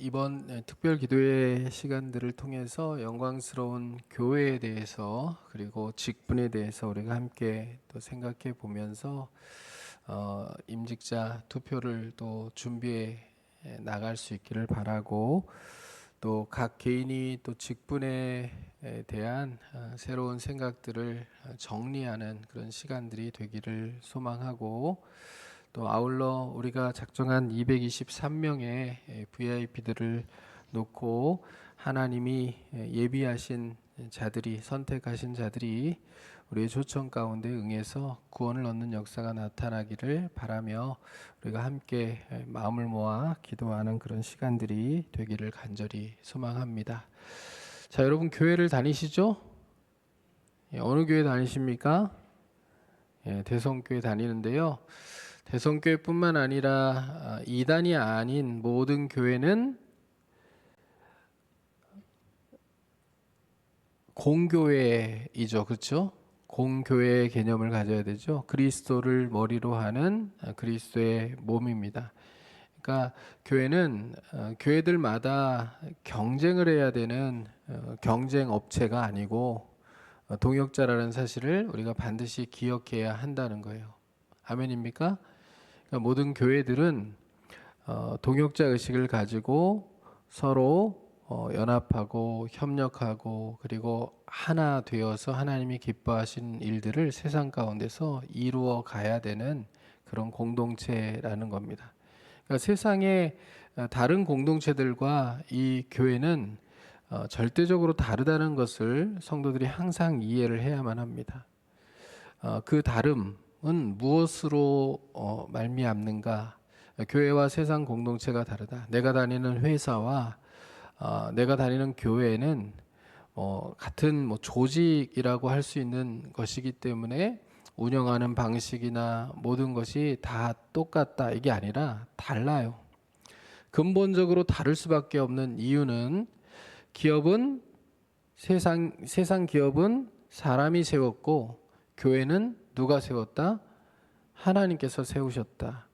이번 특별 기도의 시간들을 통해서 영광스러운 교회에 대해서 그리고 직분에 대해서 우리가 함께 또 생각해 보면서 임직자 투표를 또 준비해 나갈 수 있기를 바라고, 또 각 개인이 또 직분에 대한 새로운 생각들을 정리하는 그런 시간들이 되기를 소망하고, 또 아울러 우리가 작정한 223명의 VIP들을 놓고 하나님이 예비하신 자들이, 선택하신 자들이 우리의 초청 가운데 응해서 구원을 얻는 역사가 나타나기를 바라며 우리가 함께 마음을 모아 기도하는 그런 시간들이 되기를 간절히 소망합니다. 자, 여러분 교회를 다니시죠? 어느 교회 다니십니까? 대성교회 다니는데요. 대성교회뿐만 아니라 이단이 아닌 모든 교회는 공교회이죠, 그렇죠? 공교회의 개념을 가져야 되죠. 그리스도를 머리로 하는 그리스도의 몸입니다. 그러니까 교회는 교회들마다 경쟁을 해야 되는 경쟁 업체가 아니고 동역자라는 사실을 우리가 반드시 기억해야 한다는 거예요. 아멘입니까? 그러니까 모든 교회들은 동역자 의식을 가지고 서로 연합하고 협력하고 그리고 하나 되어서 하나님이 기뻐하신 일들을 세상 가운데서 이루어 가야 되는 그런 공동체라는 겁니다. 그러니까 세상의 다른 공동체들과 이 교회는 절대적으로 다르다는 것을 성도들이 항상 이해를 해야만 합니다. 그 다름은 무엇으로 말미암는가? 교회와 세상 공동체가 다르다. 내가 다니는 회사와 내가 다니는 교회는 같은 조직이라고 할 수 있는 것이기 때문에 운영하는 방식이나 모든 것이 다 똑같다, 이게 아니라 달라요. 근본적으로 다를 수밖에 없는 이유는 기업은 세상 기업은 사람이 세웠고 교회는 누가 세웠다? 하나님께서 세우셨다.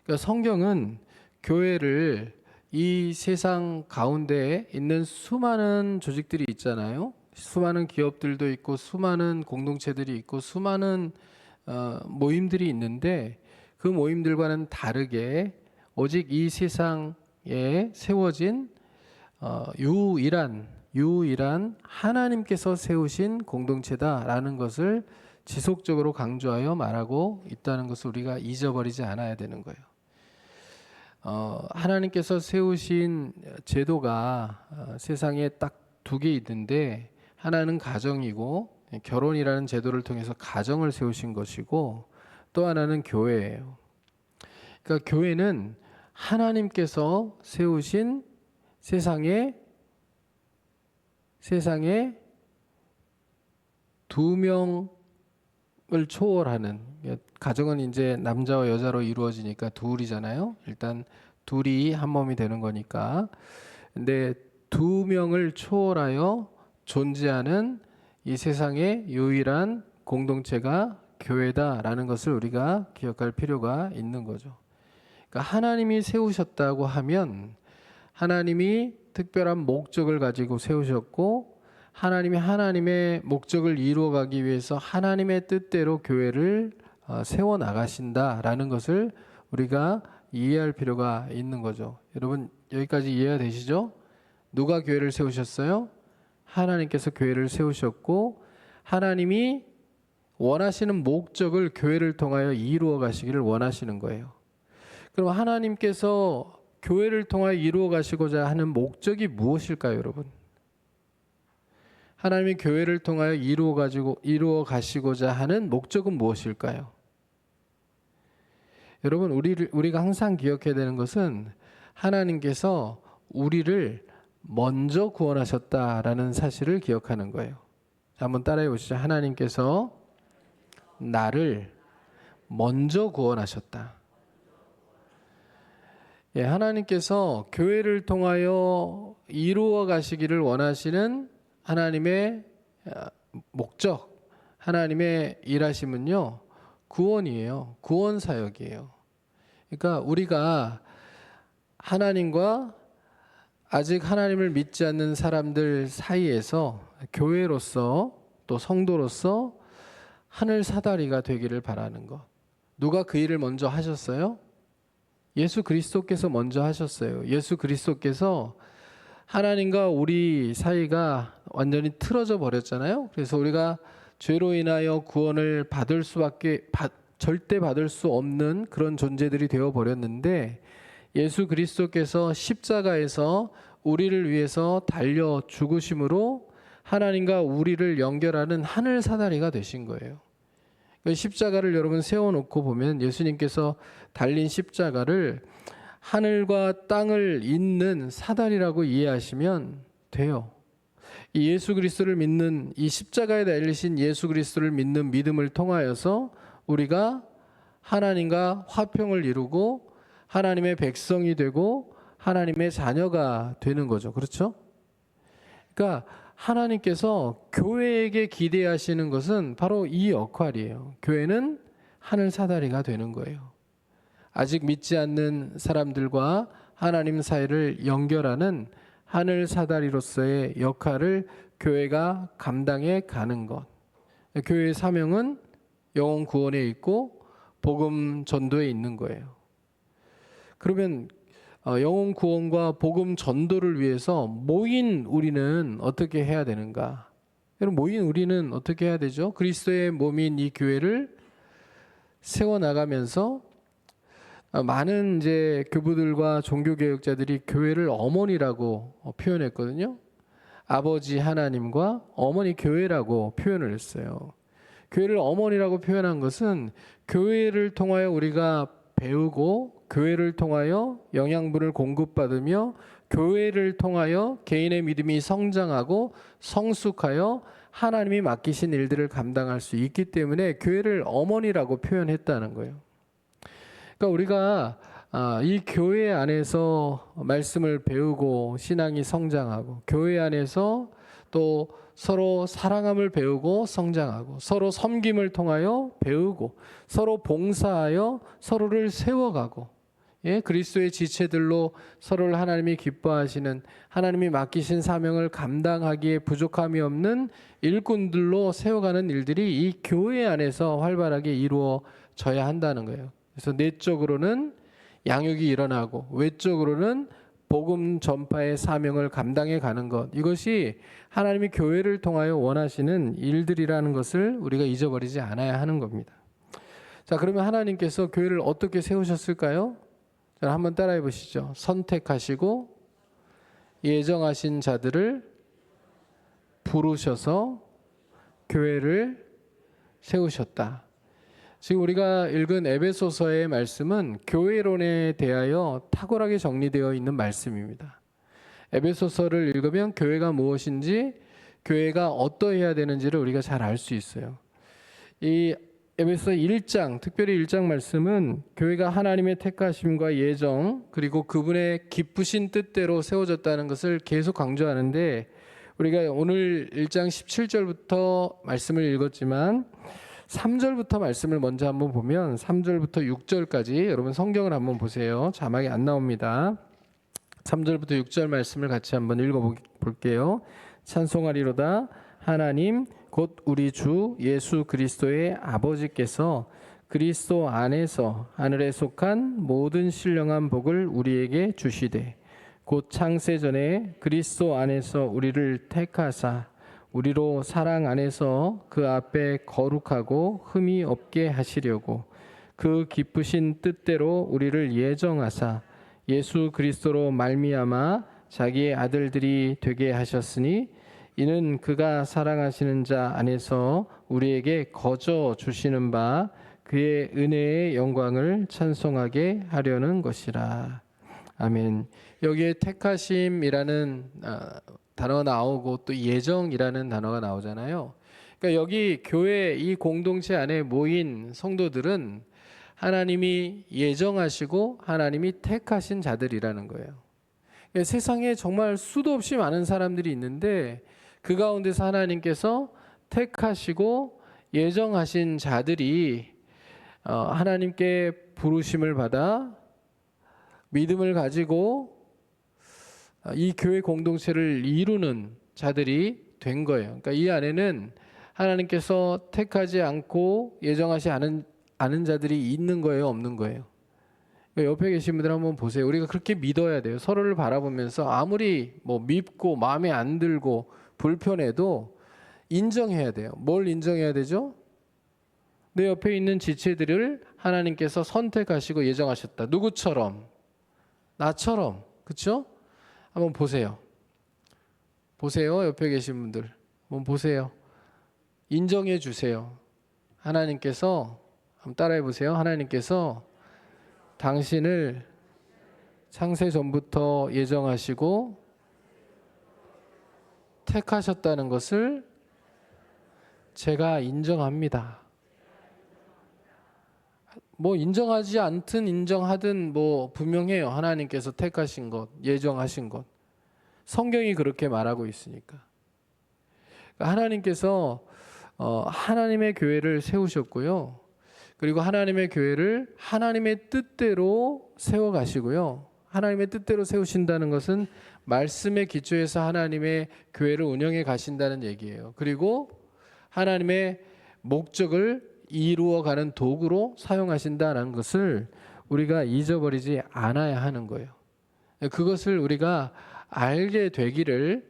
그러니까 성경은 교회를 이 세상 가운데에 있는 수많은 조직들이 있잖아요. 수많은 기업들도 있고 수많은 공동체들이 있고 수많은 모임들이 있는데, 그 모임들과는 다르게 오직 이 세상에 세워진 유일한 하나님께서 세우신 공동체다라는 것을 지속적으로 강조하여 말하고 있다는 것을 우리가 잊어버리지 않아야 되는 거예요. 하나님께서 세우신 제도가 세상에 딱 두 개 있는데, 하나는 가정이고 결혼이라는 제도를 통해서 가정을 세우신 것이고, 또 하나는 교회예요. 그러니까 교회는 하나님께서 세우신 세상에 두 명을 초월하는, 가정은 이제 남자와 여자로 이루어지니까 둘이잖아요. 일단 둘이 한 몸이 되는 거니까. 근데 두 명을 초월하여 존재하는 이 세상의 유일한 공동체가 교회다라는 것을 우리가 기억할 필요가 있는 거죠. 그러니까 하나님이 세우셨다고 하면 하나님이 특별한 목적을 가지고 세우셨고, 하나님이 하나님의 목적을 이루어가기 위해서 하나님의 뜻대로 교회를 세워 나가신다라는 것을 우리가 이해할 필요가 있는 거죠. 여러분 여기까지 이해가 되시죠? 누가 교회를 세우셨어요? 하나님께서 교회를 세우셨고, 하나님이 원하시는 목적을 교회를 통하여 이루어 가시기를 원하시는 거예요. 그럼 하나님께서 교회를 통하여 이루어 가시고자 하는 목적이 무엇일까요, 여러분? 하나님이 교회를 통하여 이루어 가시고자 하는 목적은 무엇일까요? 여러분, 우리가 항상 기억해야 되는 것은 하나님께서 우리를 먼저 구원하셨다라는 사실을 기억하는 거예요. 한번 따라해 보시죠. 하나님께서 나를 먼저 구원하셨다. 하나님께서 교회를 통하여 이루어 가시기를 원하시는 하나님의 목적, 하나님의 일하심은요, 구원이에요. 구원 사역이에요. 그러니까 우리가 하나님과 아직 하나님을 믿지 않는 사람들 사이에서 교회로서 또 성도로서 하늘 사다리가 되기를 바라는 것. 누가 그 일을 먼저 하셨어요? 예수 그리스도께서 먼저 하셨어요. 예수 그리스도께서 하나님과 우리 사이가 완전히 틀어져 버렸잖아요. 그래서 우리가 죄로 인하여 구원을 받을 수밖에 절대 받을 수 없는 그런 존재들이 되어 버렸는데, 예수 그리스도께서 십자가에서 우리를 위해서 달려 죽으심으로 하나님과 우리를 연결하는 하늘 사다리가 되신 거예요. 십자가를 여러분 세워놓고 보면 예수님께서 달린 십자가를 하늘과 땅을 잇는 사다리라고 이해하시면 돼요. 이 예수 그리스도를 믿는, 이 십자가에 달리신 예수 그리스도를 믿는 믿음을 통하여서 우리가 하나님과 화평을 이루고 하나님의 백성이 되고 하나님의 자녀가 되는 거죠. 그렇죠? 그러니까 하나님께서 교회에게 기대하시는 것은 바로 이 역할이에요. 교회는 하늘 사다리가 되는 거예요. 아직 믿지 않는 사람들과 하나님 사이를 연결하는 하늘 사다리로서의 역할을 교회가 감당해 가는 것. 교회의 사명은 영혼 구원에 있고 복음 전도에 있는 거예요. 그러면 영혼 구원과 복음 전도를 위해서 모인 우리는 어떻게 해야 되는가? 여러분, 모인 우리는 어떻게 해야 되죠? 그리스도의 몸인 이 교회를 세워 나가면서 많은 이제 교부들과 종교개혁자들이 교회를 어머니라고 표현했거든요. 아버지 하나님과 어머니 교회라고 표현을 했어요. 교회를 어머니라고 표현한 것은 교회를 통하여 우리가 배우고, 교회를 통하여 영양분을 공급받으며, 교회를 통하여 개인의 믿음이 성장하고 성숙하여 하나님이 맡기신 일들을 감당할 수 있기 때문에 교회를 어머니라고 표현했다는 거예요. 그러니까 우리가 이 교회 안에서 말씀을 배우고 신앙이 성장하고, 교회 안에서 또 서로 사랑함을 배우고 성장하고, 서로 섬김을 통하여 배우고, 서로 봉사하여 서로를 세워가고, 그리스도의 지체들로 서로를 하나님이 기뻐하시는, 하나님이 맡기신 사명을 감당하기에 부족함이 없는 일꾼들로 세워가는 일들이 이 교회 안에서 활발하게 이루어져야 한다는 거예요. 그래서 내적으로는 양육이 일어나고 외적으로는 복음 전파의 사명을 감당해 가는 것, 이것이 하나님이 교회를 통하여 원하시는 일들이라는 것을 우리가 잊어버리지 않아야 하는 겁니다. 자, 그러면 하나님께서 교회를 어떻게 세우셨을까요? 자, 한번 따라해 보시죠. 선택하시고 예정하신 자들을 부르셔서 교회를 세우셨다. 지금 우리가 읽은 에베소서의 말씀은 교회론에 대하여 탁월하게 정리되어 있는 말씀입니다. 에베소서를 읽으면 교회가 무엇인지, 교회가 어떠해야 되는지를 우리가 잘 알 수 있어요. 이 에베소 1장, 특별히 1장 말씀은 교회가 하나님의 택하심과 예정, 그리고 그분의 기쁘신 뜻대로 세워졌다는 것을 계속 강조하는데, 우리가 오늘 1장 17절부터 말씀을 읽었지만 3절부터 말씀을 먼저 한번 보면 3절부터 6절까지, 여러분 성경을 한번 보세요. 자막이 안 나옵니다. 3절부터 6절 말씀을 같이 한번 읽어볼게요. 찬송하리로다. 하나님 곧 우리 주 예수 그리스도의 아버지께서 그리스도 안에서 하늘에 속한 모든 신령한 복을 우리에게 주시되, 곧 창세전에 그리스도 안에서 우리를 택하사 우리로 사랑 안에서 그 앞에 거룩하고 흠이 없게 하시려고 그 기쁘신 뜻대로 우리를 예정하사 예수 그리스도로 말미암아 자기의 아들들이 되게 하셨으니, 이는 그가 사랑하시는 자 안에서 우리에게 거저 주시는 바 그의 은혜의 영광을 찬송하게 하려는 것이라. 아멘. 여기에 택하심이라는 단어가 나오고 또 예정이라는 단어가 나오잖아요. 그러니까 여기 교회 이 공동체 안에 모인 성도들은 하나님이 예정하시고 하나님이 택하신 자들이라는 거예요. 그러니까 세상에 정말 수도 없이 많은 사람들이 있는데 그 가운데서 하나님께서 택하시고 예정하신 자들이 하나님께 부르심을 받아 믿음을 가지고 이 교회 공동체를 이루는 자들이 된 거예요. 그러니까 이 안에는 하나님께서 택하지 않고 예정하지 않은 자들이 있는 거예요, 없는 거예요? 그러니까 옆에 계신 분들 한번 보세요. 우리가 그렇게 믿어야 돼요. 서로를 바라보면서 아무리 뭐 밉고 마음에 안 들고 불편해도 인정해야 돼요. 뭘 인정해야 되죠? 내 옆에 있는 지체들을 하나님께서 선택하시고 예정하셨다. 누구처럼? 나처럼. 그렇죠? 한번 보세요. 보세요. 옆에 계신 분들. 한번 보세요. 인정해 주세요. 하나님께서 한번 따라해 보세요. 하나님께서 당신을 창세 전부터 예정하시고 택하셨다는 것을 제가 인정합니다. 뭐 인정하지 않든 인정하든 뭐 분명해요. 하나님께서 택하신 것, 예정하신 것. 성경이 그렇게 말하고 있으니까. 하나님께서 하나님의 교회를 세우셨고요. 그리고 하나님의 교회를 하나님의 뜻대로 세워가시고요. 하나님의 뜻대로 세우신다는 것은 말씀의 기초에서 하나님의 교회를 운영해 가신다는 얘기예요. 그리고 하나님의 목적을 이루어가는 도구로 사용하신다는 것을 우리가 잊어버리지 않아야 하는 거예요. 그것을 우리가 알게 되기를,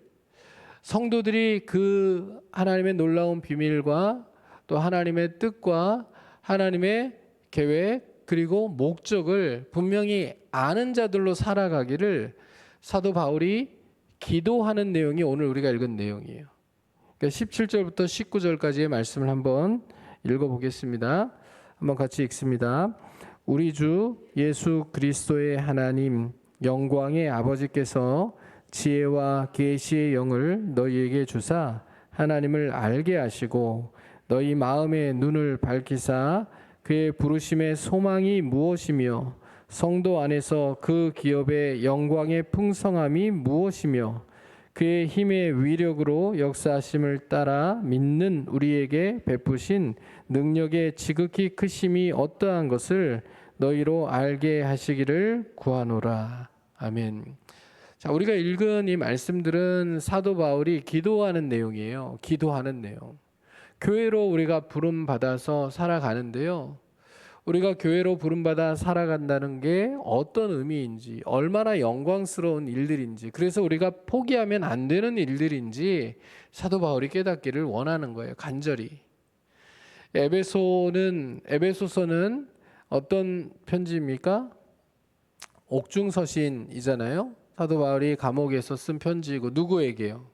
성도들이 그 하나님의 놀라운 비밀과 또 하나님의 뜻과 하나님의 계획 그리고 목적을 분명히 아는 자들로 살아가기를 사도 바울이 기도하는 내용이 오늘 우리가 읽은 내용이에요. 그러니까 17절부터 19절까지의 말씀을 한번 읽어보겠습니다. 한번 같이 읽습니다. 우리 주 예수 그리스도의 하나님 영광의 아버지께서 지혜와 계시의 영을 너희에게 주사 하나님을 알게 하시고 너희 마음의 눈을 밝히사 그의 부르심의 소망이 무엇이며 성도 안에서 그 기업의 영광의 풍성함이 무엇이며 그의 힘의 위력으로 역사하심을 따라 믿는 우리에게 베푸신 능력의 지극히 크심이 어떠한 것을 너희로 알게 하시기를 구하노라. 아멘. 자, 우리가 읽은 이 말씀들은 사도 바울이 기도하는 내용이에요. 기도하는 내용. 교회로 우리가 부름 받아서 살아가는데요. 우리가 교회로 부름받아 살아간다는 게 어떤 의미인지, 얼마나 영광스러운 일들인지, 그래서 우리가 포기하면 안 되는 일들인지 사도 바울이 깨닫기를 원하는 거예요. 간절히. 에베소서는 어떤 편지입니까? 옥중서신이잖아요. 사도 바울이 감옥에서 쓴 편지이고, 누구에게요?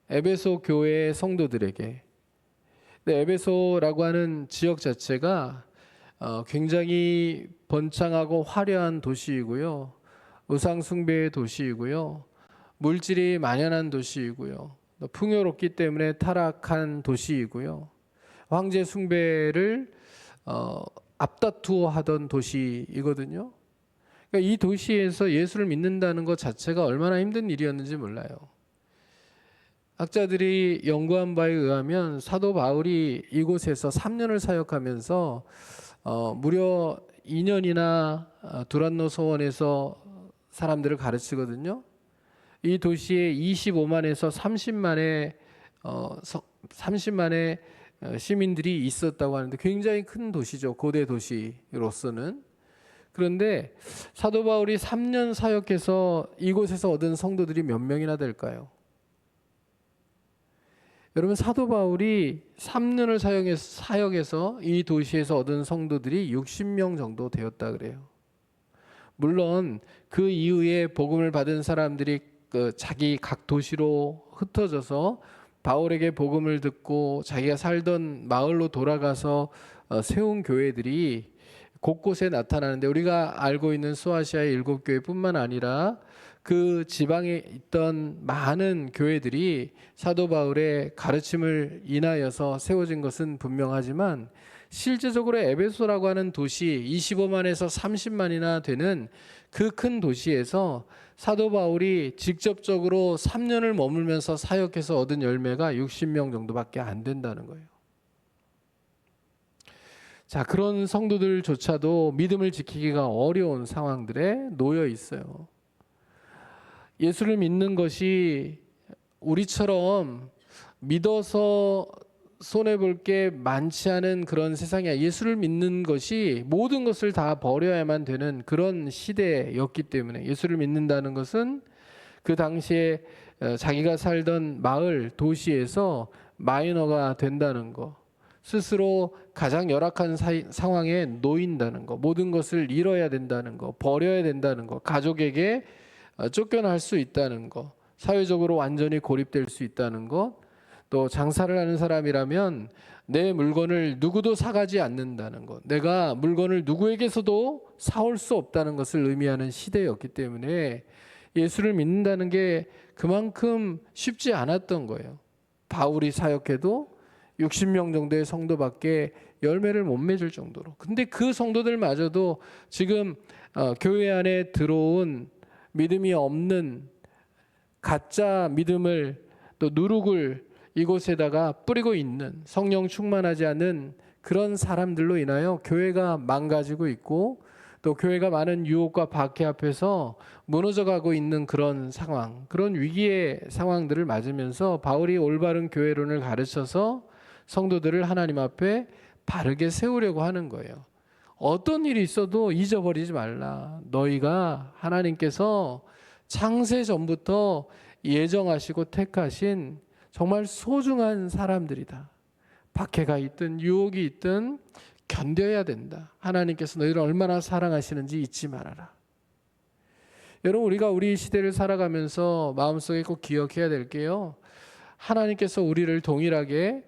에베소 교회의 성도들에게. 에베소라고 하는 지역 자체가 굉장히 번창하고 화려한 도시이고요. 우상 숭배의 도시이고요. 물질이 만연한 도시이고요. 풍요롭기 때문에 타락한 도시이고요. 황제 숭배를 앞다투어하던 도시이거든요. 그러니까 이 도시에서 예수를 믿는다는 것 자체가 얼마나 힘든 일이었는지 몰라요. 학자들이 연구한 바에 의하면 사도 바울이 이곳에서 3년을 사역하면서 무려 2년이나 두란노 소원에서 사람들을 가르치거든요. 이 도시에 25만에서 30만의 시민들이 있었다고 하는데 굉장히 큰 도시죠. 고대 도시로서는. 그런데 사도 바울이 3년 사역해서 이곳에서 얻은 성도들이 몇 명이나 될까요? 여러분, 사도 바울이 3년을 사역해서 이 도시에서 얻은 성도들이 60명 정도 되었다 그래요. 물론 그 이후에 복음을 받은 사람들이 자기 각 도시로 흩어져서 바울에게 복음을 듣고 자기가 살던 마을로 돌아가서 세운 교회들이 곳곳에 나타나는데, 우리가 알고 있는 소아시아의 7교회뿐만 아니라 그 지방에 있던 많은 교회들이 사도 바울의 가르침을 인하여서 세워진 것은 분명하지만, 실제적으로 에베소라고 하는 도시 25만에서 30만이나 되는 그 큰 도시에서 사도 바울이 직접적으로 3년을 머물면서 사역해서 얻은 열매가 60명 정도밖에 안 된다는 거예요. 자, 그런 성도들조차도 믿음을 지키기가 어려운 상황들에 놓여 있어요. 예수를 믿는 것이 우리처럼 믿어서 손해볼 게 많지 않은 그런 세상이야. 예수를 믿는 것이 모든 것을 다 버려야만 되는 그런 시대였기 때문에, 예수를 믿는다는 것은 그 당시에 자기가 살던 마을, 도시에서 마이너가 된다는 거, 스스로 가장 열악한 상황에 놓인다는 거, 모든 것을 잃어야 된다는 거, 버려야 된다는 거, 가족에게 쫓겨날 수 있다는 거, 사회적으로 완전히 고립될 수 있다는 것, 또 장사를 하는 사람이라면 내 물건을 누구도 사가지 않는다는 것, 내가 물건을 누구에게서도 사올 수 없다는 것을 의미하는 시대였기 때문에 예수를 믿는다는 게 그만큼 쉽지 않았던 거예요. 바울이 사역해도 60명 정도의 성도밖에 열매를 못 맺을 정도로. 근데 그 성도들마저도 지금 교회 안에 들어온 믿음이 없는 가짜 믿음을, 또 누룩을 이곳에다가 뿌리고 있는, 성령 충만하지 않은 그런 사람들로 인하여 교회가 망가지고 있고, 또 교회가 많은 유혹과 박해 앞에서 무너져가고 있는 그런 상황, 그런 위기의 상황들을 맞으면서 바울이 올바른 교회론을 가르쳐서 성도들을 하나님 앞에 바르게 세우려고 하는 거예요. 어떤 일이 있어도 잊어버리지 말라. 너희가 하나님께서 창세 전부터 예정하시고 택하신 정말 소중한 사람들이다. 박해가 있든 유혹이 있든 견뎌야 된다. 하나님께서 너희를 얼마나 사랑하시는지 잊지 말아라. 여러분, 우리가 우리 시대를 살아가면서 마음속에 꼭 기억해야 될 게요, 하나님께서 우리를 동일하게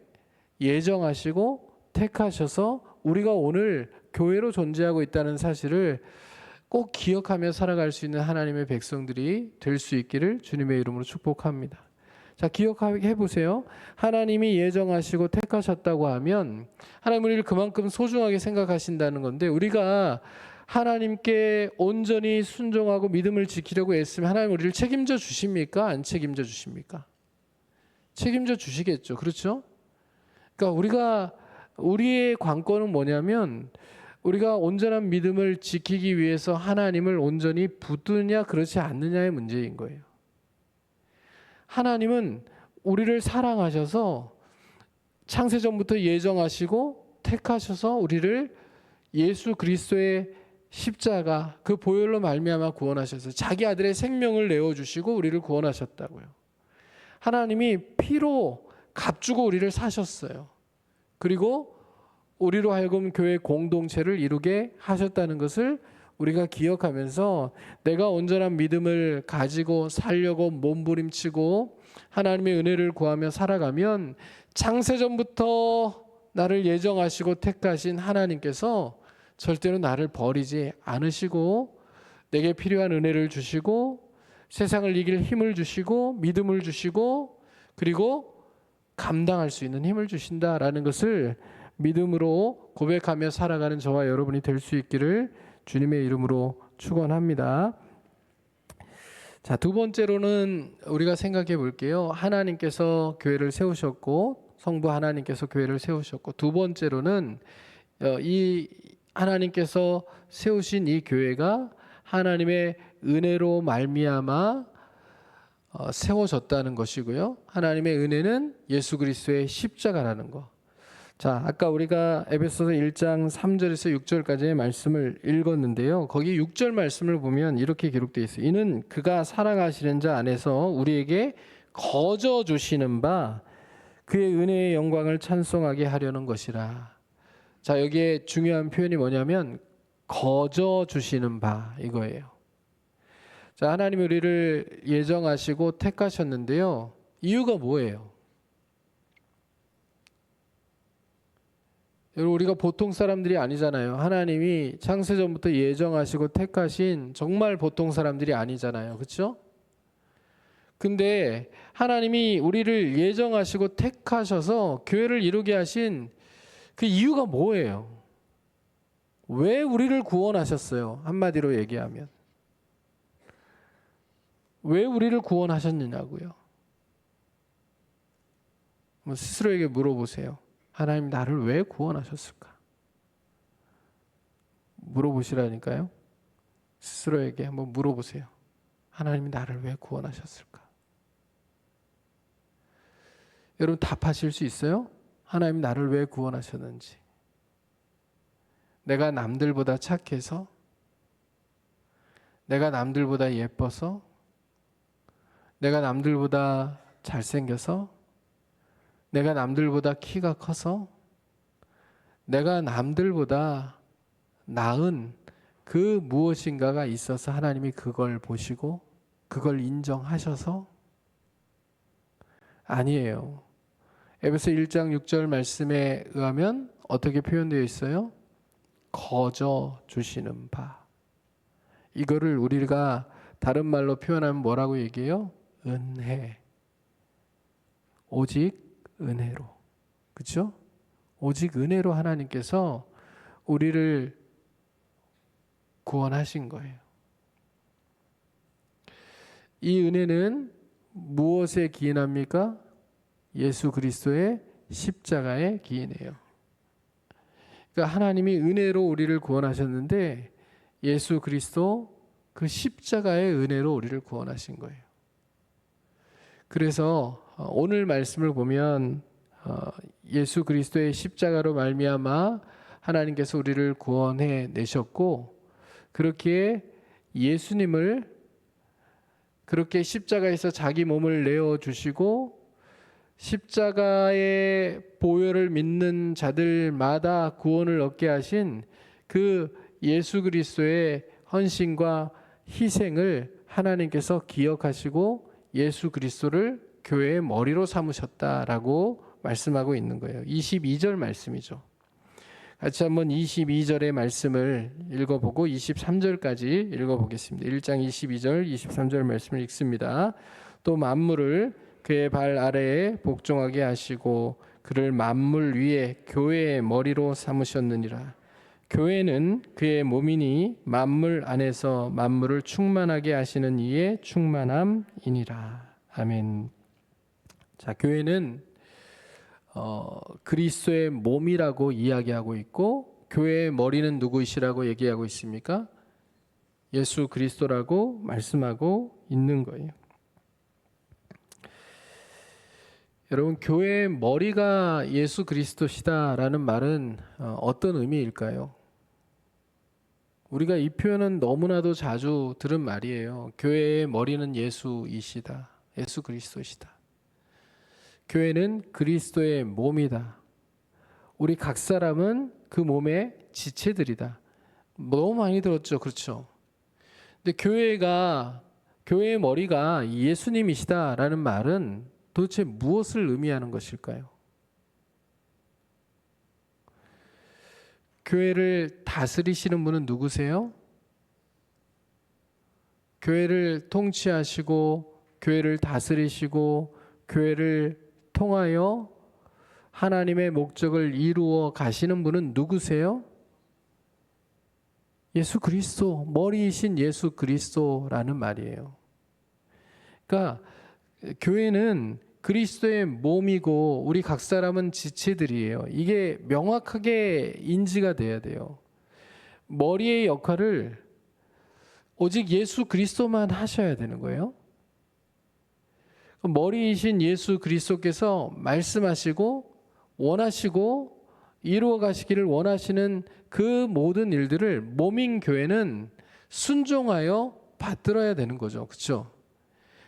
예정하시고 택하셔서 우리가 오늘 교회로 존재하고 있다는 사실을 꼭 기억하며 살아갈 수 있는 하나님의 백성들이 될 수 있기를 주님의 이름으로 축복합니다. 자, 기억해 보세요. 하나님이 예정하시고 택하셨다고 하면 하나님 우리를 그만큼 소중하게 생각하신다는 건데, 우리가 하나님께 온전히 순종하고 믿음을 지키려고 애쓰면 하나님 우리를 책임져 주십니까? 안 책임져 주십니까? 책임져 주시겠죠. 그렇죠? 그러니까 우리의 관건은 뭐냐면, 우리가 온전한 믿음을 지키기 위해서 하나님을 온전히 붙드냐 그렇지 않느냐의 문제인 거예요. 하나님은 우리를 사랑하셔서 창세전부터 예정하시고 택하셔서 우리를 예수 그리스도의 십자가, 그 보혈로 말미암아 구원하셔서 자기 아들의 생명을 내어주시고 우리를 구원하셨다고요. 하나님이 피로 값주고 우리를 사셨어요. 그리고 우리로 하여금 교회 공동체를 이루게 하셨다는 것을 우리가 기억하면서 내가 온전한 믿음을 가지고 살려고 몸부림치고 하나님의 은혜를 구하며 살아가면 창세전부터 나를 예정하시고 택하신 하나님께서 절대로 나를 버리지 않으시고 내게 필요한 은혜를 주시고 세상을 이길 힘을 주시고 믿음을 주시고 그리고 감당할 수 있는 힘을 주신다라는 것을 믿음으로 고백하며 살아가는 저와 여러분이 될 수 있기를 주님의 이름으로 축원합니다. 자, 두 번째로는 우리가 생각해 볼게요. 하나님께서 교회를 세우셨고, 성부 하나님께서 교회를 세우셨고, 두 번째로는 이 하나님께서 세우신 이 교회가 하나님의 은혜로 말미암아 세워졌다는 것이고요. 하나님의 은혜는 예수 그리스도의 십자가라는 것. 자, 아까 우리가 에베소서 1장 3절에서 6절까지의 말씀을 읽었는데요. 거기 6절 말씀을 보면 이렇게 기록되어 있어요. 이는 그가 사랑하시는 자 안에서 우리에게 거저 주시는 바 그의 은혜의 영광을 찬송하게 하려는 것이라. 자, 여기에 중요한 표현이 뭐냐면 거저 주시는 바, 이거예요. 자, 하나님이 우리를 예정하시고 택하셨는데요. 이유가 뭐예요? 여러분, 우리가 보통 사람들이 아니잖아요. 하나님이 창세전부터 예정하시고 택하신 정말 보통 사람들이 아니잖아요. 그렇죠? 근데 하나님이 우리를 예정하시고 택하셔서 교회를 이루게 하신 그 이유가 뭐예요? 왜 우리를 구원하셨어요? 한마디로 얘기하면 왜 우리를 구원하셨느냐고요. 스스로에게 물어보세요. 하나님 나를 왜 구원하셨을까? 물어보시라니까요. 스스로에게 한번 물어보세요. 하나님이 나를 왜 구원하셨을까? 여러분 답하실 수 있어요? 하나님 나를 왜 구원하셨는지. 내가 남들보다 착해서? 내가 남들보다 예뻐서? 내가 남들보다 잘생겨서? 내가 남들보다 키가 커서? 내가 남들보다 나은 그 무엇인가가 있어서 하나님이 그걸 보시고 그걸 인정하셔서? 아니에요. 에베소 1장 6절 말씀에 의하면 어떻게 표현되어 있어요? 거저 주시는 바. 이거를 우리가 다른 말로 표현하면 뭐라고 얘기해요? 은혜. 오직 은혜로. 그렇죠? 오직 은혜로 하나님께서 우리를 구원하신 거예요. 이 은혜는 무엇에 기인합니까? 예수 그리스도의 십자가에 기인해요. 그러니까 하나님이 은혜로 우리를 구원하셨는데 예수 그리스도 그 십자가의 은혜로 우리를 구원하신 거예요. 그래서 오늘 말씀을 보면 예수 그리스도의 십자가로 말미암아 하나님께서 우리를 구원해 내셨고, 그렇게 예수님을 그렇게 십자가에서 자기 몸을 내어 주시고 십자가의 보혈을 믿는 자들마다 구원을 얻게 하신 그 예수 그리스도의 헌신과 희생을 하나님께서 기억하시고 예수 그리스도를 교회의 머리로 삼으셨다라고 말씀하고 있는 거예요. 22절 말씀이죠. 같이 한번 22절의 말씀을 읽어보고 23절까지 읽어보겠습니다. 1장 22절, 23절 말씀을 읽습니다. 또 만물을 그의 발 아래에 복종하게 하시고 그를 만물 위에 교회의 머리로 삼으셨느니라. 교회는 그의 몸이니 만물 안에서 만물을 충만하게 하시는 이의 충만함이니라. 아멘. 자, 교회는 그리스도의 몸이라고 이야기하고 있고, 교회의 머리는 누구이시라고 얘기하고 있습니까? 예수 그리스도라고 말씀하고 있는 거예요. 여러분, 교회의 머리가 예수 그리스도시다라는 말은 어떤 의미일까요? 우리가 이 표현은 너무나도 자주 들은 말이에요. 교회의 머리는 예수이시다. 예수 그리스도시다. 교회는 그리스도의 몸이다. 우리 각 사람은 그 몸의 지체들이다. 너무 많이 들었죠. 그렇죠? 근데 교회의 머리가 예수님이시다라는 말은 도대체 무엇을 의미하는 것일까요? 교회를 다스리시는 분은 누구세요? 교회를 통치하시고 교회를 다스리시고 교회를 통하여 하나님의 목적을 이루어 가시는 분은 누구세요? 예수 그리스도, 머리이신 예수 그리스도라는 말이에요. 그러니까 교회는 그리스도의 몸이고 우리 각 사람은 지체들이에요. 이게 명확하게 인지가 돼야 돼요. 머리의 역할을 오직 예수 그리스도만 하셔야 되는 거예요. 머리이신 예수 그리스도께서 말씀하시고 원하시고 이루어 가시기를 원하시는 그 모든 일들을 몸인 교회는 순종하여 받들어야 되는 거죠. 그렇죠?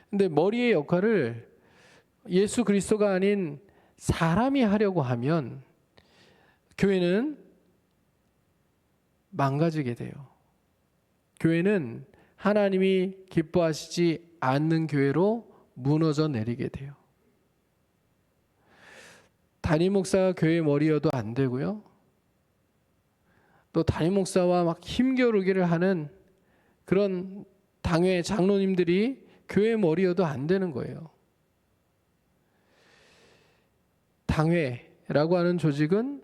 근데 머리의 역할을 예수 그리스도가 아닌 사람이 하려고 하면 교회는 망가지게 돼요. 교회는 하나님이 기뻐하시지 않는 교회로 무너져 내리게 돼요. 담임 목사가 교회 머리여도 안 되고요. 또 담임 목사와 막 힘겨루기를 하는 그런 당회 장로님들이 교회 머리여도 안 되는 거예요. 당회라고 하는 조직은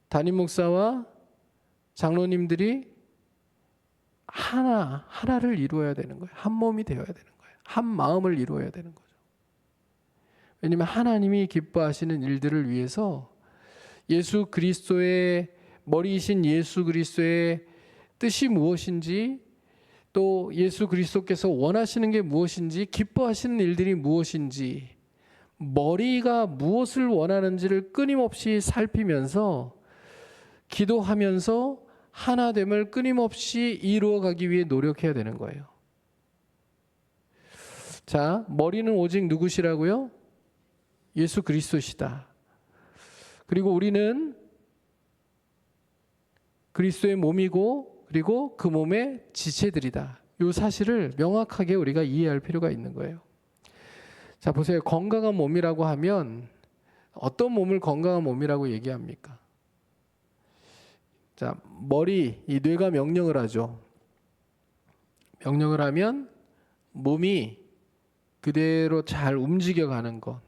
담임 목사와 장로님들이 하나를 이루어야 되는 거예요. 한 몸이 되어야 되는 거예요. 한 마음을 이루어야 되는 거죠. 왜냐하면 하나님이 기뻐하시는 일들을 위해서 예수 그리스도의 머리이신 예수 그리스도의 뜻이 무엇인지 또 예수 그리스도께서 원하시는 게 무엇인지, 기뻐하시는 일들이 무엇인지, 머리가 무엇을 원하는지를 끊임없이 살피면서 기도하면서 하나됨을 끊임없이 이루어가기 위해 노력해야 되는 거예요. 자, 머리는 오직 누구시라고요? 예수 그리스도시다. 그리고 우리는 그리스도의 몸이고 그리고 그 몸의 지체들이다. 이 사실을 명확하게 우리가 이해할 필요가 있는 거예요. 자, 보세요. 건강한 몸이라고 하면 어떤 몸을 건강한 몸이라고 얘기합니까? 자, 머리, 이 뇌가 명령을 하죠. 명령을 하면 몸이 그대로 잘 움직여가는 것.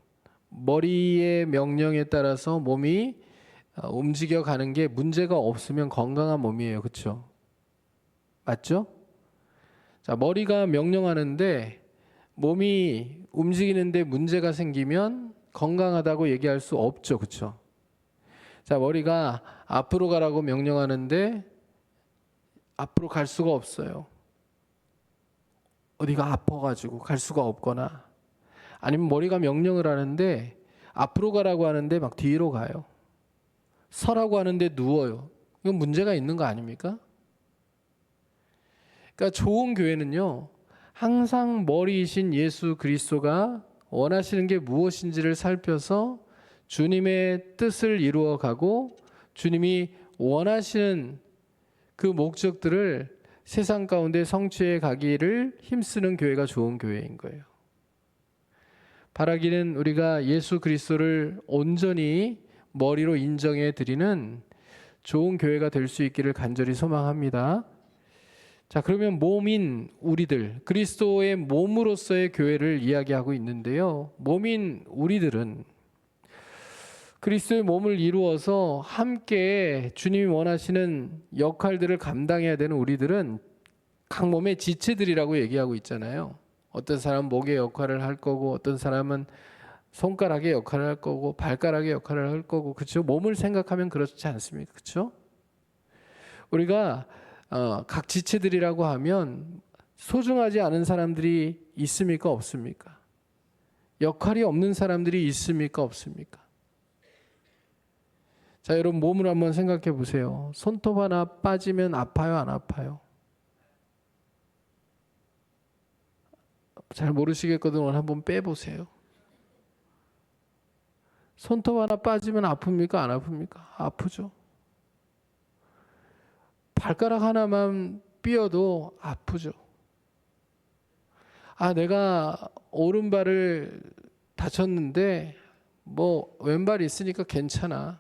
머리의 명령에 따라서 몸이 움직여가는 게 문제가 없으면 건강한 몸이에요. 그렇죠? 맞죠? 자, 머리가 명령하는데 몸이 움직이는데 문제가 생기면 건강하다고 얘기할 수 없죠. 그렇죠? 자, 머리가 앞으로 가라고 명령하는데 앞으로 갈 수가 없어요. 어디가 아파가지고 갈 수가 없거나, 아니면 머리가 명령을 하는데 앞으로 가라고 하는데 막 뒤로 가요. 서라고 하는데 누워요. 이건 문제가 있는 거 아닙니까? 그러니까 좋은 교회는요, 항상 머리이신 예수 그리스도가 원하시는 게 무엇인지를 살펴서 주님의 뜻을 이루어가고 주님이 원하시는 그 목적들을 세상 가운데 성취해 가기를 힘쓰는 교회가 좋은 교회인 거예요. 바라기는 우리가 예수 그리스도를 온전히 머리로 인정해 드리는 좋은 교회가 될 수 있기를 간절히 소망합니다. 자, 그러면 몸인 우리들, 그리스도의 몸으로서의 교회를 이야기하고 있는데요. 몸인 우리들은 그리스도의 몸을 이루어서 함께 주님이 원하시는 역할들을 감당해야 되는 우리들은 각 몸의 지체들이라고 얘기하고 있잖아요. 어떤 사람은 목의 역할을 할 거고, 어떤 사람은 손가락의 역할을 할 거고, 발가락의 역할을 할 거고, 그렇죠? 몸을 생각하면 그렇지 않습니까? 그렇죠? 우리가 각 지체들이라고 하면 소중하지 않은 사람들이 있습니까? 없습니까? 역할이 없는 사람들이 있습니까? 없습니까? 자, 여러분 몸을 한번 생각해 보세요. 손톱 하나 빠지면 아파요, 안 아파요? 잘 모르시겠거든. 오늘 한번 빼보세요. 손톱 하나 빠지면 아픕니까? 안 아픕니까? 아프죠. 발가락 하나만 삐어도 아프죠. 아, 내가 오른발을 다쳤는데 뭐 왼발이 있으니까 괜찮아.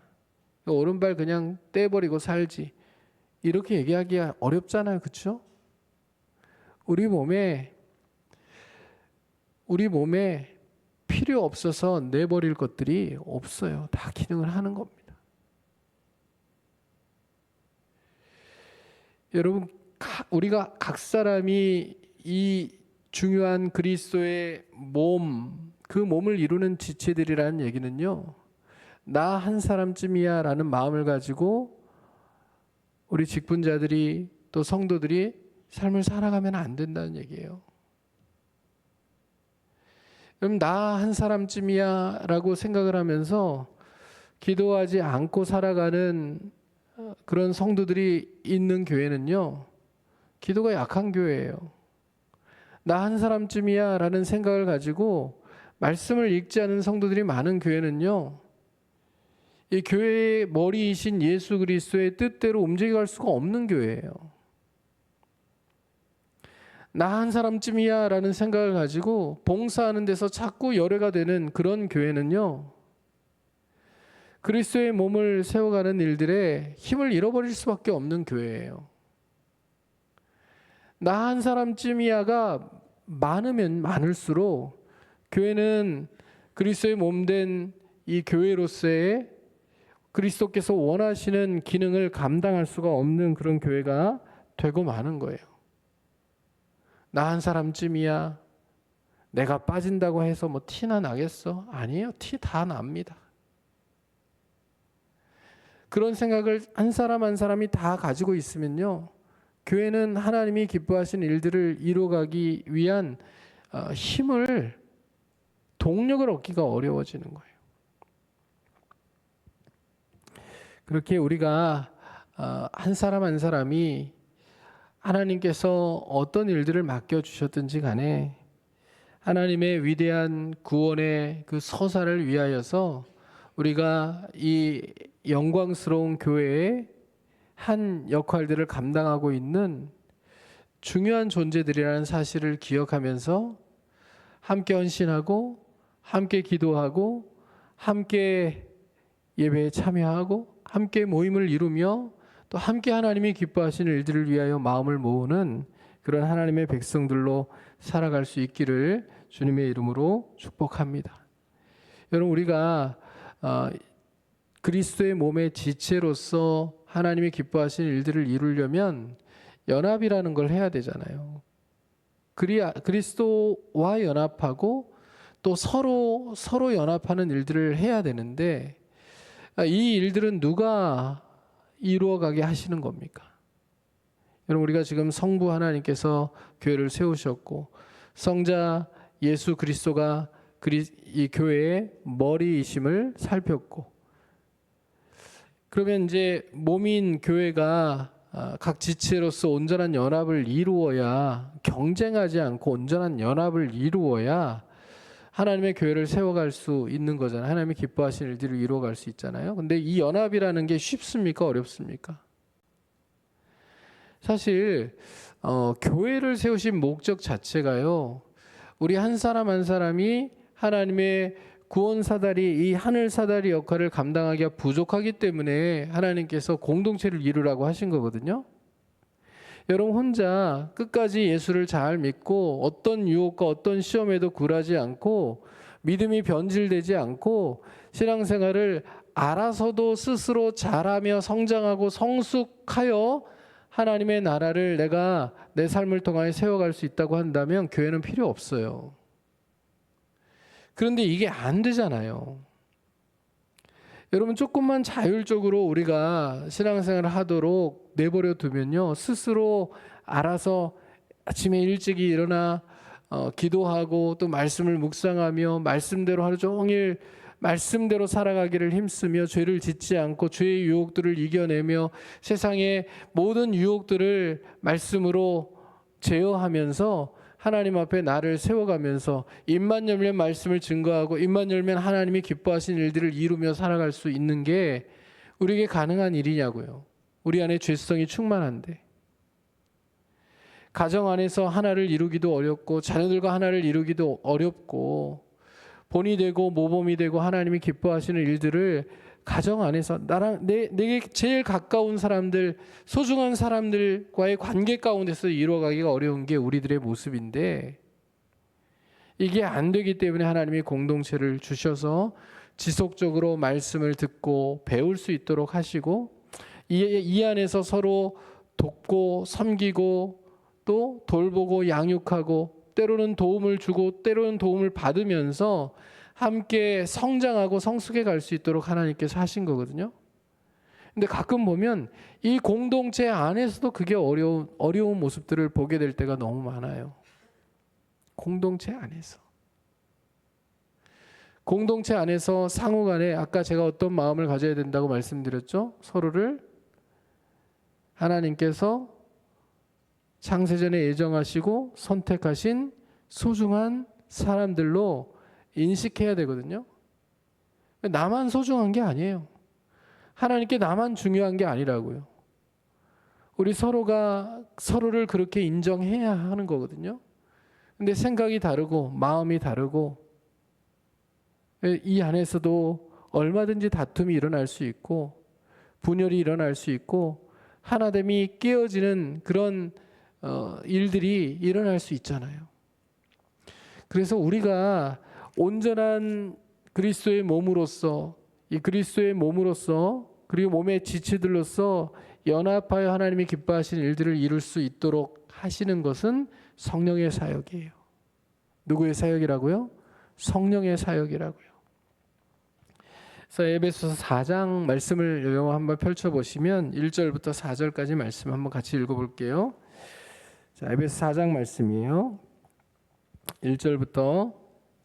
오른발 그냥 떼버리고 살지. 이렇게 얘기하기가 어렵잖아요. 그렇죠? 우리 몸에 필요 없어서 내버릴 것들이 없어요. 다 기능을 하는 겁니다. 여러분, 우리가 각 사람이 이 중요한 그리스도의 몸, 그 몸을 이루는 지체들이라는 얘기는요, 나 한 사람쯤이야 라는 마음을 가지고 우리 직분자들이 또 성도들이 삶을 살아가면 안 된다는 얘기예요. 그럼 나 한 사람쯤이야 라고 생각을 하면서 기도하지 않고 살아가는 그런 성도들이 있는 교회는요, 기도가 약한 교회예요. 나 한 사람쯤이야 라는 생각을 가지고 말씀을 읽지 않은 성도들이 많은 교회는요, 이 교회의 머리이신 예수 그리스도의 뜻대로 움직여갈 수가 없는 교회예요. 나 한 사람쯤이야 라는 생각을 가지고 봉사하는 데서 자꾸 열애가 되는 그런 교회는요, 그리스도의 몸을 세워가는 일들에 힘을 잃어버릴 수밖에 없는 교회예요. 나 한 사람쯤이야가 많으면 많을수록 교회는 그리스도의 몸된 이 교회로서의 그리스도께서 원하시는 기능을 감당할 수가 없는 그런 교회가 되고 마는 거예요. 나 한 사람쯤이야, 내가 빠진다고 해서 뭐 티나 나겠어? 아니에요. 티 다 납니다. 그런 생각을 한 사람 한 사람이 다 가지고 있으면요, 교회는 하나님이 기뻐하시는 일들을 이루어가기 위한 힘을, 동력을 얻기가 어려워지는 거예요. 그렇게 우리가 한 사람 한 사람이 하나님께서 어떤 일들을 맡겨주셨든지 간에 하나님의 위대한 구원의 그 서사를 위하여서 우리가 이 영광스러운 교회의 한 역할들을 감당하고 있는 중요한 존재들이라는 사실을 기억하면서 함께 헌신하고 함께 기도하고 함께 예배에 참여하고 함께 모임을 이루며 또 함께 하나님이 기뻐하시는 일들을 위하여 마음을 모으는 그런 하나님의 백성들로 살아갈 수 있기를 주님의 이름으로 축복합니다. 여러분, 우리가 그리스도의 몸의 지체로서 하나님이 기뻐하시는 일들을 이루려면 연합이라는 걸 해야 되잖아요. 그리스도와 연합하고 또 서로 연합하는 일들을 해야 되는데, 이 일들은 누가 이루어가게 하시는 겁니까? 여러분, 우리가 지금 성부 하나님께서 교회를 세우셨고 성자 예수 그리스도가 이 교회의 머리이심을 살폈고, 그러면 이제 몸인 교회가 각 지체로서 온전한 연합을 이루어야, 경쟁하지 않고 온전한 연합을 이루어야 하나님의 교회를 세워갈 수 있는 거잖아요. 하나님이 기뻐하시는 일들을 이루어갈 수 있잖아요. 근데 이 연합이라는 게 쉽습니까? 어렵습니까? 사실 교회를 세우신 목적 자체가요, 우리 한 사람 한 사람이 하나님의 구원 사다리, 이 하늘 사다리 역할을 감당하기가 부족하기 때문에 하나님께서 공동체를 이루라고 하신 거거든요. 여러분, 혼자 끝까지 예수를 잘 믿고 어떤 유혹과 어떤 시험에도 굴하지 않고 믿음이 변질되지 않고 신앙생활을 알아서도 스스로 잘하며 성장하고 성숙하여 하나님의 나라를 내가 내 삶을 통하여 세워갈 수 있다고 한다면 교회는 필요 없어요. 그런데 이게 안 되잖아요. 여러분, 조금만 자율적으로 우리가 신앙생활을 하도록 내버려 두면요, 스스로 알아서 아침에 일찍이 일어나 기도하고 또 말씀을 묵상하며 말씀대로 하루 종일 말씀대로 살아가기를 힘쓰며 죄를 짓지 않고 죄의 유혹들을 이겨내며 세상의 모든 유혹들을 말씀으로 제어하면서 하나님 앞에 나를 세워가면서 입만 열면 말씀을 증거하고 입만 열면 하나님이 기뻐하시는 일들을 이루며 살아갈 수 있는 게 우리에게 가능한 일이냐고요. 우리 안에 죄성이 충만한데. 가정 안에서 하나를 이루기도 어렵고 자녀들과 하나를 이루기도 어렵고 본이 되고 모범이 되고 하나님이 기뻐하시는 일들을 가정 안에서 내게 제일 가까운 사람들, 소중한 사람들과의 관계 가운데서 이루어가기가 어려운 게 우리들의 모습인데, 이게 안 되기 때문에 하나님이 공동체를 주셔서 지속적으로 말씀을 듣고 배울 수 있도록 하시고, 이 안에서 서로 돕고 섬기고 또 돌보고 양육하고 때로는 도움을 주고 때로는 도움을 받으면서 함께 성장하고 성숙해 갈 수 있도록 하나님께서 하신 거거든요. 근데 가끔 보면 이 공동체 안에서도 그게 어려운 모습들을 보게 될 때가 너무 많아요. 공동체 안에서. 공동체 안에서 상호 간에 아까 제가 어떤 마음을 가져야 된다고 말씀드렸죠? 서로를 하나님께서 창세전에 예정하시고 선택하신 소중한 사람들로 인식해야 되거든요. 나만 소중한 게 아니에요. 하나님께 나만 중요한 게 아니라고요. 우리 서로가 서로를 그렇게 인정해야 하는 거거든요. 근데 생각이 다르고 마음이 다르고 이 안에서도 얼마든지 다툼이 일어날 수 있고 분열이 일어날 수 있고 하나됨이 깨어지는 그런 일들이 일어날 수 있잖아요. 그래서 우리가 온전한 그리스도의 몸으로서, 이 그리스도의 몸으로서 그리고 몸의 지체들로서 연합하여 하나님이 기뻐하시는 일들을 이룰 수 있도록 하시는 것은 성령의 사역이에요. 누구의 사역이라고요? 성령의 사역이라고요. 그래서 에베소서 4장 말씀을 한번 펼쳐보시면 1절부터 4절까지 말씀 한번 같이 읽어볼게요. 자, 에베소 4장 말씀이에요. 1절부터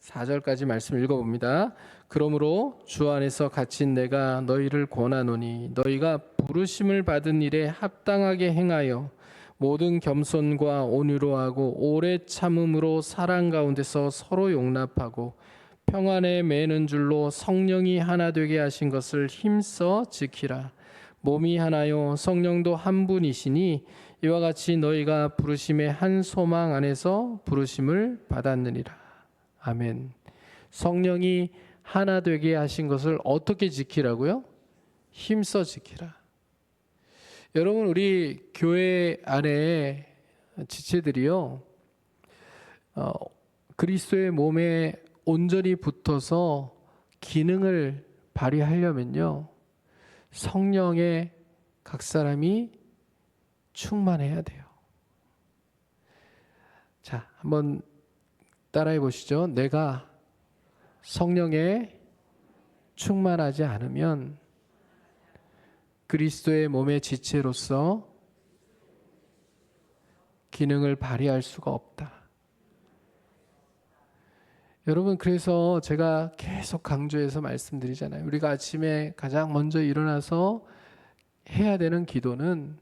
4절까지 말씀 읽어봅니다. 그러므로 주 안에서 갇힌 내가 너희를 권하노니 너희가 부르심을 받은 일에 합당하게 행하여 모든 겸손과 온유로 하고 오래 참음으로 사랑 가운데서 서로 용납하고 평안에 매는 줄로 성령이 하나 되게 하신 것을 힘써 지키라. 몸이 하나요 성령도 한 분이시니 이와 같이 너희가 부르심의 한 소망 안에서 부르심을 받았느니라. 아멘. 성령이 하나 되게 하신 것을 어떻게 지키라고요? 힘써 지키라. 여러분, 우리 교회 안에 지체들이요, 그리스도의 몸에 온전히 붙어서 기능을 발휘하려면요, 성령의 각 사람이 충만해야 돼요. 자, 한번 따라해 보시죠. 내가 성령에 충만하지 않으면 그리스도의 몸의 지체로서 기능을 발휘할 수가 없다. 여러분, 그래서 제가 계속 강조해서 말씀드리잖아요. 우리가 아침에 가장 먼저 일어나서 해야 되는 기도는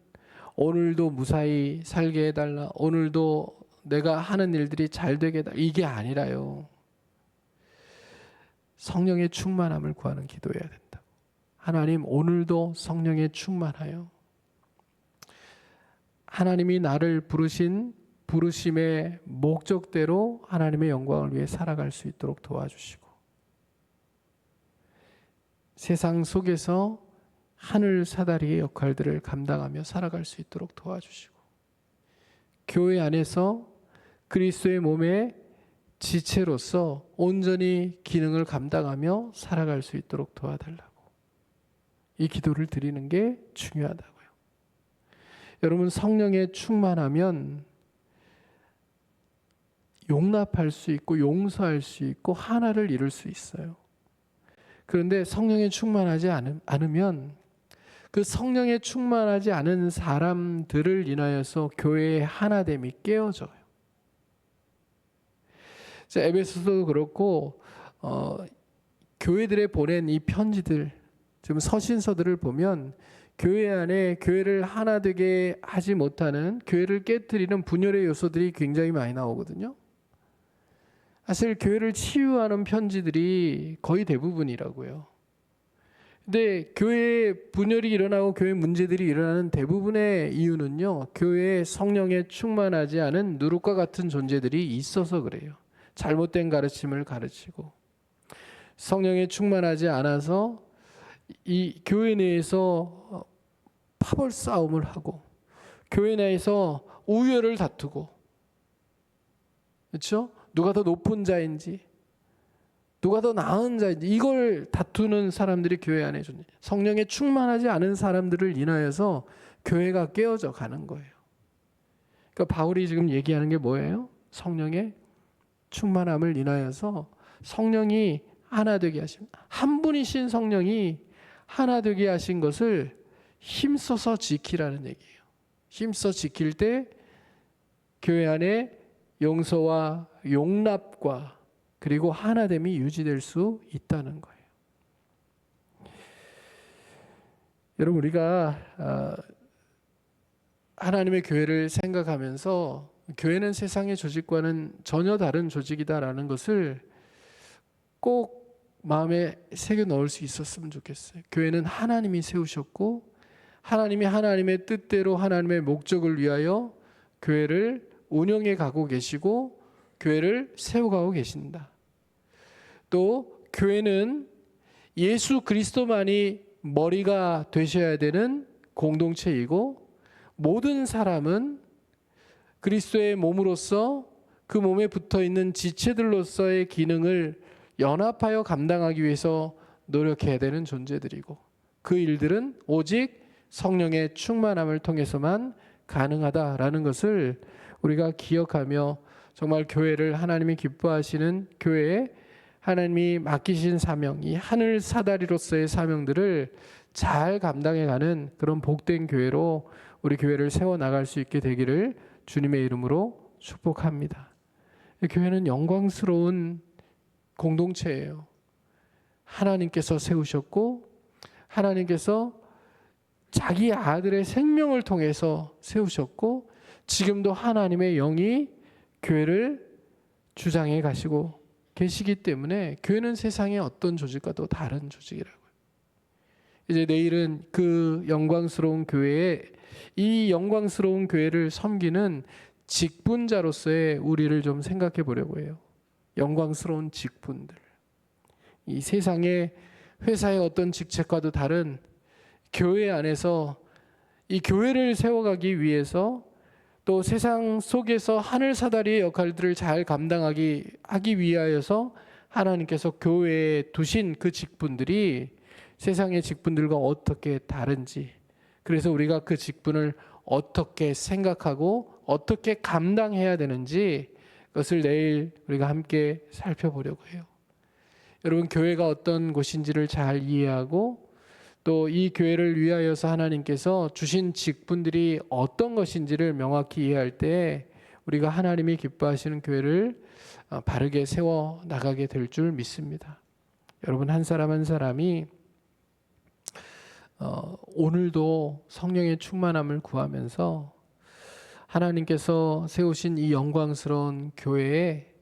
오늘도 무사히 살게 해달라, 오늘도 내가 하는 일들이 잘 되게 해달라, 이게 아니라요. 성령의 충만함을 구하는 기도해야 된다. 하나님, 오늘도 성령에 충만하여 하나님이 나를 부르신 부르심의 목적대로 하나님의 영광을 위해 살아갈 수 있도록 도와주시고, 세상 속에서 하늘 사다리의 역할들을 감당하며 살아갈 수 있도록 도와주시고, 교회 안에서 그리스도의 몸의 지체로서 온전히 기능을 감당하며 살아갈 수 있도록 도와달라고, 이 기도를 드리는 게 중요하다고요. 여러분, 성령에 충만하면 용납할 수 있고 용서할 수 있고 하나를 이룰 수 있어요. 그런데 성령에 충만하지 않으면 그 성령에 충만하지 않은 사람들을 인하여서 교회의 하나됨이 깨어져요. 에베소서도 그렇고 교회들에 보낸 이 편지들, 지금 서신서들을 보면 교회 안에 교회를 하나 되게 하지 못하는, 교회를 깨뜨리는 분열의 요소들이 굉장히 많이 나오거든요. 사실 교회를 치유하는 편지들이 거의 대부분이라고요. 근데 교회에 분열이 일어나고 교회 문제들이 일어나는 대부분의 이유는요, 교회에 성령에 충만하지 않은 누룩과 같은 존재들이 있어서 그래요. 잘못된 가르침을 가르치고 성령에 충만하지 않아서 이 교회 내에서 파벌 싸움을 하고 교회 내에서 우열을 다투고, 그렇죠? 누가 더 높은 자인지, 누가 더 나은 자인지, 이걸 다투는 사람들이 교회 안에 존재. 성령에 충만하지 않은 사람들을 인하여서 교회가 깨어져 가는 거예요. 그러니까 바울이 지금 얘기하는 게 뭐예요? 성령의 충만함을 인하여서 성령이 하나 되게 하신, 한 분이신 성령이 하나 되게 하신 것을 힘써서 지키라는 얘기예요. 힘써 지킬 때 교회 안에 용서와 용납과 그리고 하나됨이 유지될 수 있다는 거예요. 여러분, 우리가 하나님의 교회를 생각하면서 교회는 세상의 조직과는 전혀 다른 조직이다라는 것을 꼭 마음에 새겨 넣을 수 있었으면 좋겠어요. 교회는 하나님이 세우셨고 하나님이 하나님의 뜻대로 하나님의 목적을 위하여 교회를 운영해 가고 계시고 교회를 세워가고 계신다. 또 교회는 예수 그리스도만이 머리가 되셔야 되는 공동체이고, 모든 사람은 그리스도의 몸으로서 그 몸에 붙어있는 지체들로서의 기능을 연합하여 감당하기 위해서 노력해야 되는 존재들이고, 그 일들은 오직 성령의 충만함을 통해서만 가능하다라는 것을 우리가 기억하며 정말 교회를 하나님이 기뻐하시는 교회의 하나님이 맡기신 사명, 이 하늘 사다리로서의 사명들을 잘 감당해가는 그런 복된 교회로 우리 교회를 세워나갈 수 있게 되기를 주님의 이름으로 축복합니다. 교회는 영광스러운 공동체예요. 하나님께서 세우셨고 하나님께서 자기 아들의 생명을 통해서 세우셨고 지금도 하나님의 영이 교회를 주장해 가시고 계시기 때문에 교회는 세상의 어떤 조직과도 다른 조직이라고요. 이제 내일은 그 영광스러운 교회에 이 영광스러운 교회를 섬기는 직분자로서의 우리를 좀 생각해 보려고 해요. 영광스러운 직분들. 이 세상의 회사의 어떤 직책과도 다른 교회 안에서 이 교회를 세워가기 위해서 또 세상 속에서 하늘 사다리의 역할들을 잘 감당하기 위하여서 하나님께서 교회에 두신 그 직분들이 세상의 직분들과 어떻게 다른지, 그래서 우리가 그 직분을 어떻게 생각하고 어떻게 감당해야 되는지 그것을 내일 우리가 함께 살펴보려고 해요. 여러분, 교회가 어떤 곳인지를 잘 이해하고 또 이 교회를 위하여서 하나님께서 주신 직분들이 어떤 것인지를 명확히 이해할 때 우리가 하나님이 기뻐하시는 교회를 바르게 세워 나가게 될 줄 믿습니다. 여러분, 한 사람 한 사람이 오늘도 성령의 충만함을 구하면서 하나님께서 세우신 이 영광스러운 교회에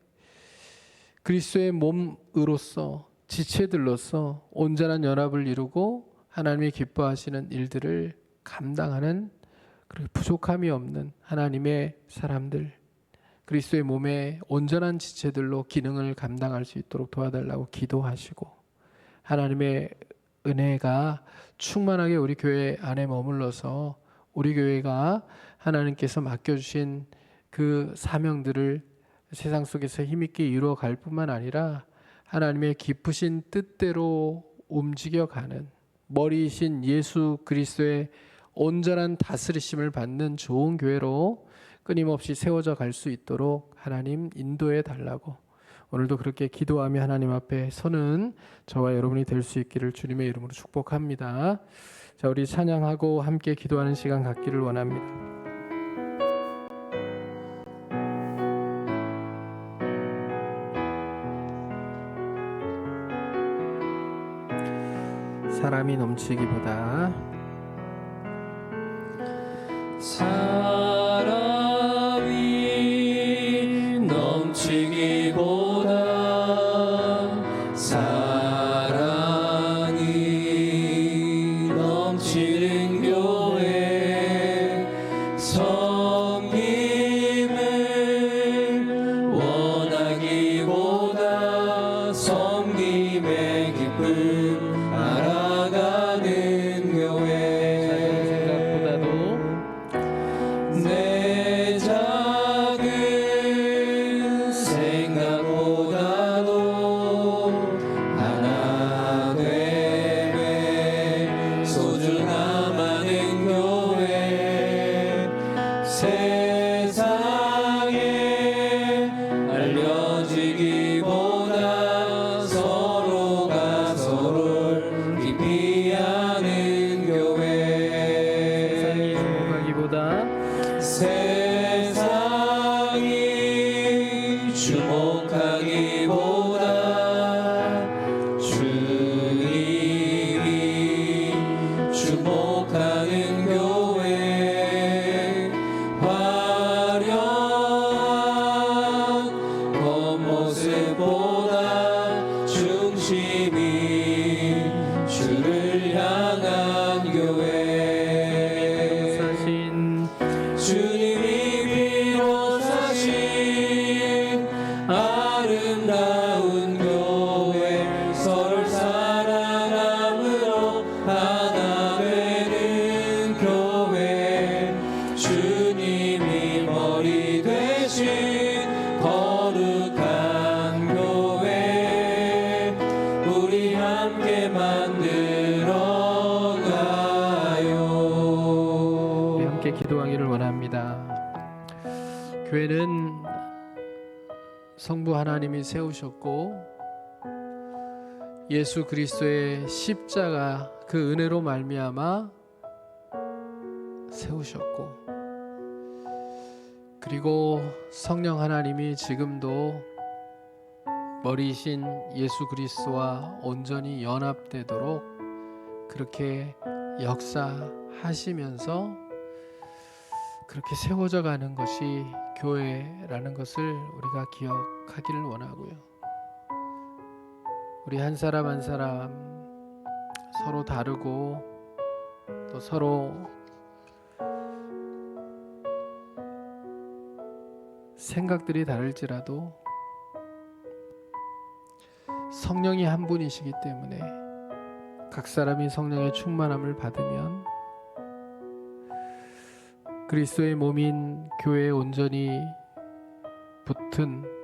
그리스도의 몸으로서 지체들로서 온전한 연합을 이루고 하나님이 기뻐하시는 일들을 감당하는 부족함이 없는 하나님의 사람들, 그리스도의 몸의 온전한 지체들로 기능을 감당할 수 있도록 도와달라고 기도하시고 하나님의 은혜가 충만하게 우리 교회 안에 머물러서 우리 교회가 하나님께서 맡겨주신 그 사명들을 세상 속에서 힘있게 이루어갈 뿐만 아니라 하나님의 기쁘신 뜻대로 움직여가는 머리이신 예수 그리스도의 온전한 다스리심을 받는 좋은 교회로 끊임없이 세워져 갈 수 있도록 하나님 인도해 달라고 오늘도 그렇게 기도하며 하나님 앞에 서는 저와 여러분이 될 수 있기를 주님의 이름으로 축복합니다. 자, 우리 찬양하고 함께 기도하는 시간 갖기를 원합니다. 사람이 넘치기보다 사람이 넘치기보다 사랑이 넘치는 교회 섬김을 원하기보다 섬김의 기쁨 알아가는 교회 생각보다도 내 작은 생각보다도 하나 되매 소중함 하는 교회 세상에 알려지기보다 서로가 서로를 깊이 아는 교회 세상이 주목하기보다 세상이 주목하기보다 주님이 주목하는 교회 화려한 겉모습보다 중심이 주를 향한 교회 사신 주님이 비로 사신 아름다운 교회 서로를 사랑함으로 하나 되는 교회 주님이 머리 되신 거룩한 교회 우리 함께 만들어 가요. 우리 함께 기도하기를 원합니다. 교회는 성부 하나님이 세우셨고 예수 그리스도의 십자가 그 은혜로 말미암아 세우셨고, 그리고 성령 하나님이 지금도 머리이신 예수 그리스도와 온전히 연합되도록 그렇게 역사하시면서 그렇게 세워져 가는 것이 교회라는 것을 우리가 기억하기를 원하고요. 우리 한 사람 한 사람 서로 다르고 또 서로 생각들이 다를지라도 성령이 한 분이시기 때문에 각 사람이 성령의 충만함을 받으면 그리스도의 몸인 교회에 온전히 붙은